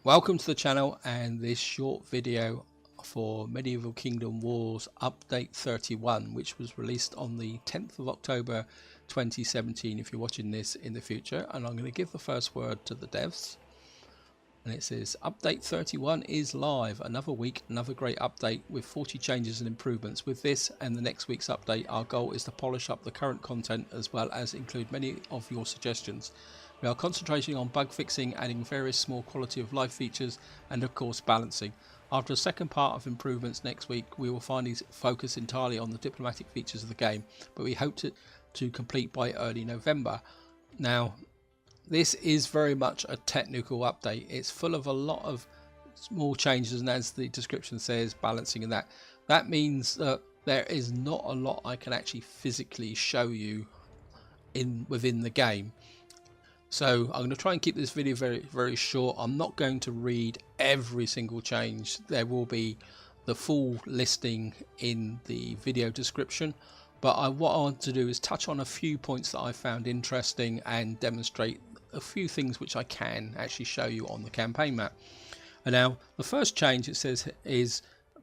Welcome to the channel and this short video for Medieval Kingdom Wars Update 31, which was released on the 10th of October 2017 if you're watching this in the future. And I'm going to give the first word to the devs. And it says Update 31 is live. Another week, another great update with 40 changes and improvements. With this and the next week's update, our goal is to polish up the current content as well as include many of your suggestions. We are concentrating on bug fixing, adding various small quality of life features and of course balancing. After a second part of improvements next week, we will finally focus entirely on the diplomatic features of the game, but we hope to complete by early November. Now, this is very much a technical update. It's full of a lot of small changes, and as the description says, balancing and that. That means that there is not a lot I can actually physically show you within the game. So I'm going to try and keep this video very short. I'm not going to read every single change. There will be the full listing in the video description. But what I want to do is touch on a few points that I found interesting and demonstrate a few things which I can actually show you on the campaign map. And now the first change, it says, is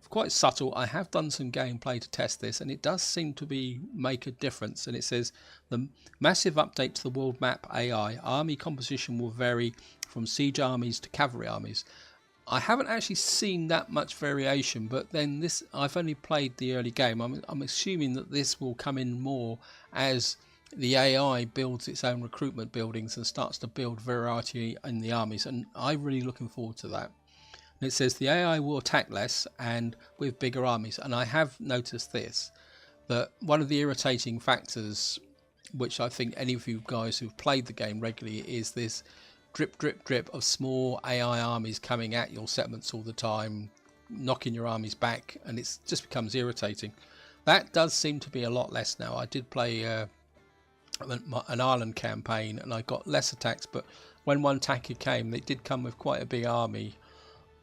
quite subtle. I have done some gameplay to test this and it does seem to make a difference. And it says the massive update to the world map AI. Army composition will vary from siege armies to cavalry armies. I haven't actually seen that much variation, but then this, I've only played the early game. I'm assuming that this will come in more as the AI builds its own recruitment buildings and starts to build variety in the armies, and I'm really looking forward to that. And it says the AI will attack less and with bigger armies, and I have noticed this, that one of the irritating factors, which I think any of you guys who've played the game regularly, is this drip drip drip of small AI armies coming at your settlements all the time, knocking your armies back, and it just becomes irritating. That does seem to be a lot less now. I did play an Ireland campaign and I got less attacks, but when one attacker came, they did come with quite a big army,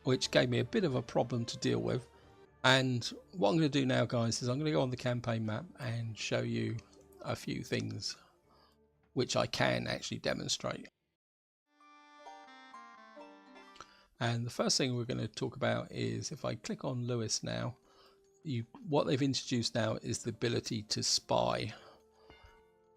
which gave me a bit of a problem to deal with. And what I'm going to do now, guys, is I'm going to go on the campaign map and show you a few things which I can actually demonstrate. And the first thing we're going to talk about is, if I click on Lewis now, what they've introduced now is the ability to spy,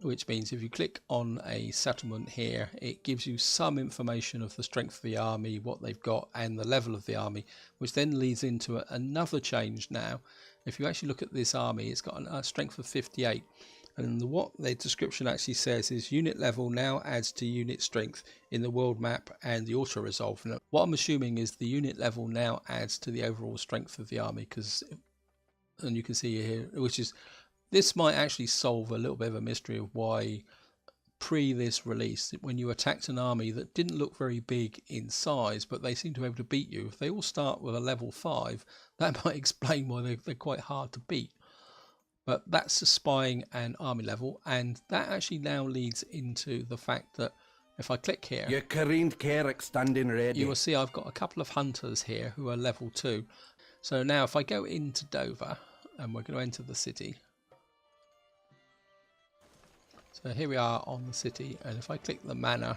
which means if you click on a settlement here, it gives you some information of the strength of the army, what they've got, and the level of the army, which then leads into another change now. If you actually look at this army, it's got a strength of 58, and what the description actually says is unit level now adds to unit strength in the world map and the auto resolve. And what I'm assuming is the unit level now adds to the overall strength of the army, and you can see here, which is, this might actually solve a little bit of a mystery of why pre this release, when you attacked an army that didn't look very big in size, but they seem to be able to beat you, if they all start with a level 5, that might explain why they're quite hard to beat. But that's the spying and army level, and that actually now leads into the fact that if I click here, your current Carrick standing ready, you will see I've got a couple of hunters here who are level 2. So now if I go into Dover, and we're going to enter the city. So here we are on the city, and if I click the manor,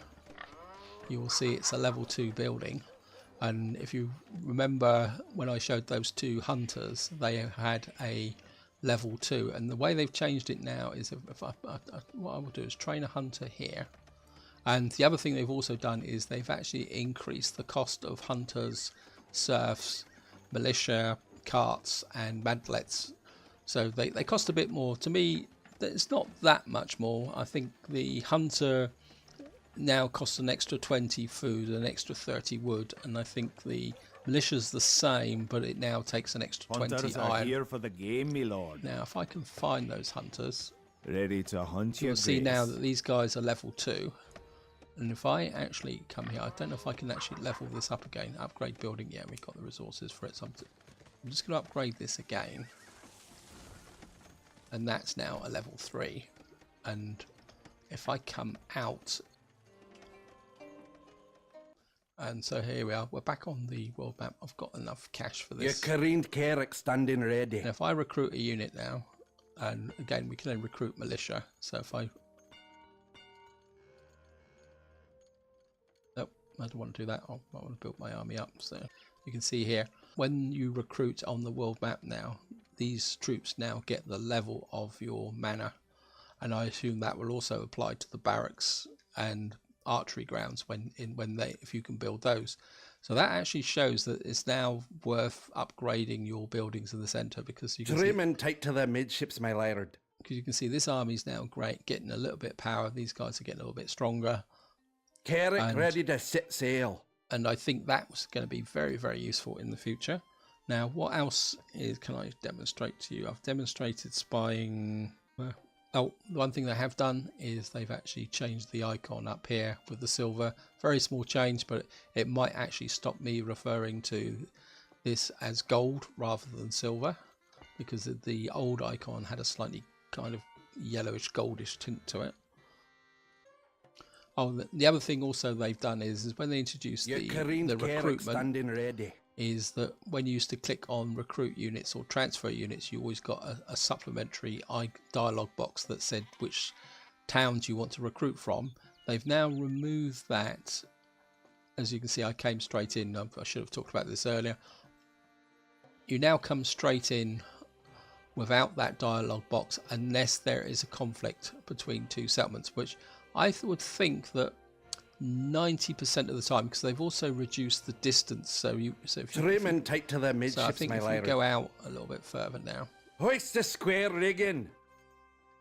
you will see it's a level 2 building. And if you remember when I showed those two hunters, they had a level 2, and the way they've changed it now is what I will do is train a hunter here. And the other thing they've also done is they've actually increased the cost of hunters, serfs, militia, carts and mantlets. So they cost a bit more. To me, it's not that much more. I think the hunter now costs an extra 20 food, an extra 30 wood, and I think the militia's the same, but it now takes an extra 20 Hunters iron. are here for the game, me lord. Now if I can find those hunters, Ready to hunt you'll your see grace. now that these guys are level 2. And if I actually come here, I don't know if I can actually level this up again. Upgrade building, yeah, we've got the resources for it. So I'm just going to upgrade this again. And that's now a level 3. And if I come out, and so here we are, we're back on the world map. I've got enough cash for this. your current Carrick standing ready. And if I recruit a unit now, and again we can then recruit militia. So if I I don't want to do that. I want to build my army up. So you can see here, when you recruit on the world map now, these troops now get the level of your manor, and I assume that will also apply to the barracks and archery grounds if you can build those. So that actually shows that it's now worth upgrading your buildings in the centre, because you can Trim and tight to the midships, my lord. because you can see this army's now great, getting a little bit of power. These guys are getting a little bit stronger. Carrick ready to set sail. And I think that was going to be very, very useful in the future. Now, what else can I demonstrate to you? I've demonstrated spying. Oh, one thing they have done is they've actually changed the icon up here with the silver. Very small change, but it might actually stop me referring to this as gold rather than silver, because the old icon had a slightly kind of yellowish goldish tint to it. Oh, the other thing also they've done is when they introduced the recruitment, is that when you used to click on recruit units or transfer units, you always got a supplementary dialogue box that said which towns you want to recruit from. They've now removed that. As you can see, I came straight in. I should have talked about this earlier. You now come straight in without that dialogue box unless there is a conflict between two settlements, which I would think that 90% of the time, because they've also reduced the distance. So if you tight to the midships, so I think if you go out a little bit further now, hoist the square rigging.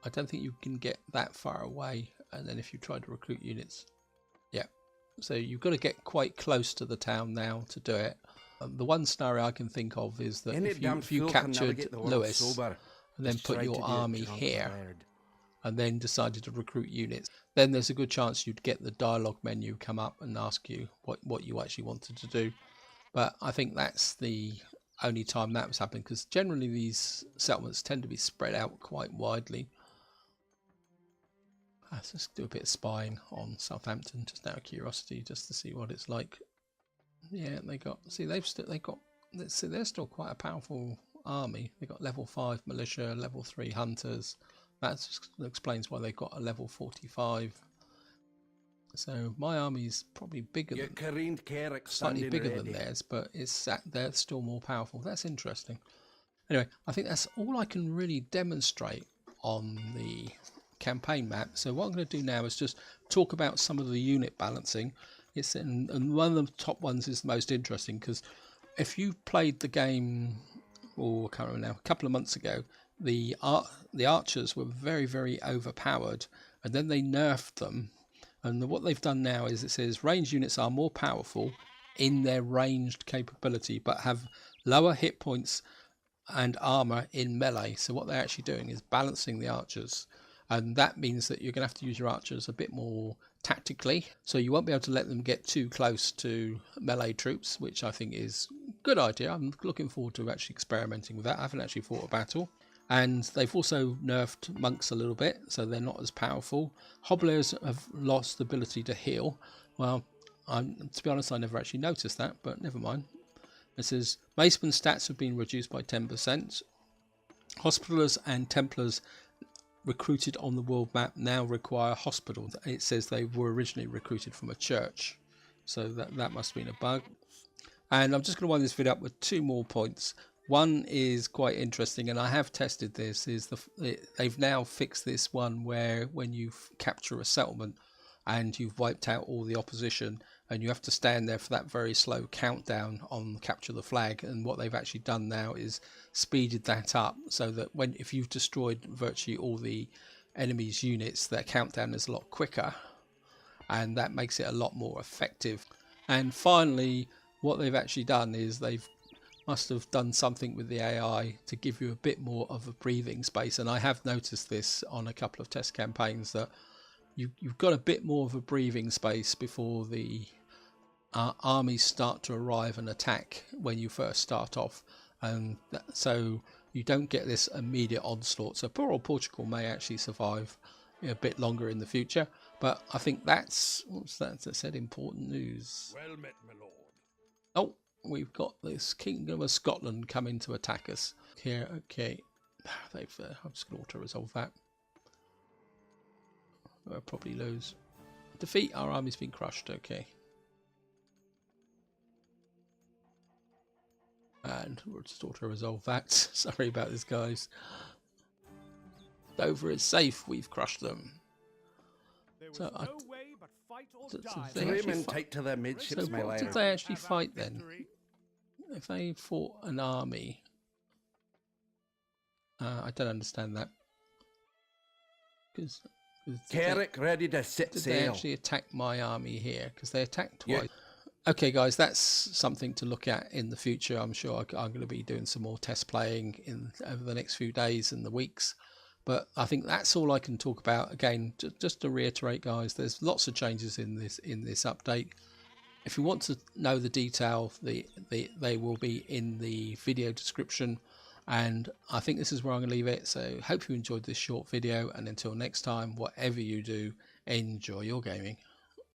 I don't think you can get that far away. And then if you try to recruit units, yeah, so you've got to get quite close to the town now to do it. The one scenario I can think of is that if you captured Lewis and then put your army here and then decided to recruit units, then there's a good chance you'd get the dialogue menu come up and ask you what you actually wanted to do. But I think that's the only time that was happening, because generally these settlements tend to be spread out quite widely. Let's just do a bit of spying on Southampton, just out of curiosity, just to see what it's like. Yeah, they're still quite a powerful army. They've got level 5 militia, level 3 hunters. That explains why they've got a level 45. So my army's probably slightly bigger than theirs, but they're still more powerful. That's interesting. Anyway, I think that's all I can really demonstrate on the campaign map. So what I'm going to do now is just talk about some of the unit balancing. And one of the top ones is the most interesting, because if you played the game, I can't remember now, a couple of months ago, the archers were very, very overpowered, and then they nerfed them. And what they've done now is it says ranged units are more powerful in their ranged capability, but have lower hit points and armor in melee. So what they're actually doing is balancing the archers, and that means that you're going to have to use your archers a bit more tactically. So you won't be able to let them get too close to melee troops, which I think is a good idea. I'm looking forward to actually experimenting with that. I haven't actually fought a battle. And they've also nerfed monks a little bit, so they're not as powerful. Hobblers have lost the ability to heal. Well, to be honest, I never actually noticed that, but never mind. It says Maceman stats have been reduced by 10%. Hospitallers and Templars recruited on the world map now require hospitals. It says they were originally recruited from a church, so that must have been a bug. And I'm just going to wind this video up with 2 more points. One is quite interesting, and I have tested this, is they've now fixed this one where when you capture a settlement and you've wiped out all the opposition, and you have to stand there for that very slow countdown on capture the flag. And what they've actually done now is speeded that up, so that if you've destroyed virtually all the enemy's units, their countdown is a lot quicker, and that makes it a lot more effective. And finally, what they've actually done is must have done something with the AI to give you a bit more of a breathing space. And I have noticed this on a couple of test campaigns, that you've got a bit more of a breathing space before the armies start to arrive and attack when you first start off, and so you don't get this immediate onslaught. So poor old Portugal may actually survive a bit longer in the future. But I think that's that said, important news. Well met, my lord. Oh, we've got this Kingdom of Scotland coming to attack us here. Okay, I'm just going to auto-resolve that. We'll probably lose. Defeat, our army's been crushed. Okay. And we'll just auto-resolve that. Sorry about this, guys. Dover is safe. We've crushed them. So Trim and tight to their midships, so my what lord. did they actually fight then? If they fought an army, I don't understand that. Because Carrick ready to set did they sail. actually attack my army here? Because they attacked twice. Yeah. Okay, guys, that's something to look at in the future. I'm sure I'm going to be doing some more test playing over the next few days and the weeks. But I think that's all I can talk about. Again, just to reiterate, guys, there's lots of changes in this update. If you want to know the detail, they will be in the video description. And I think this is where I'm going to leave it. So hope you enjoyed this short video. And until next time, whatever you do, enjoy your gaming.